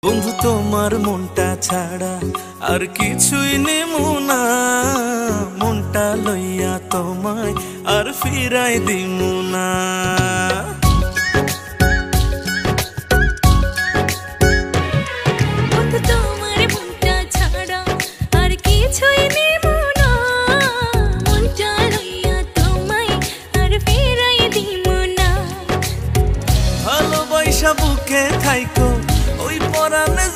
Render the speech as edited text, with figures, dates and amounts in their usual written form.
বন্ধু তোমার মনটা ছাড়া আর কিছুই নেমু না, মনটা লইয়া তোমায় আর ফিরাই দিমু না। বন্ধু তোমার মনটা ছাড়া আর কিছুই নেমু না, মনটা লইয়া তোমায় আর ফিরাই দিমু না। ভালোবাসা বুকে থাইকো ওই পরাণে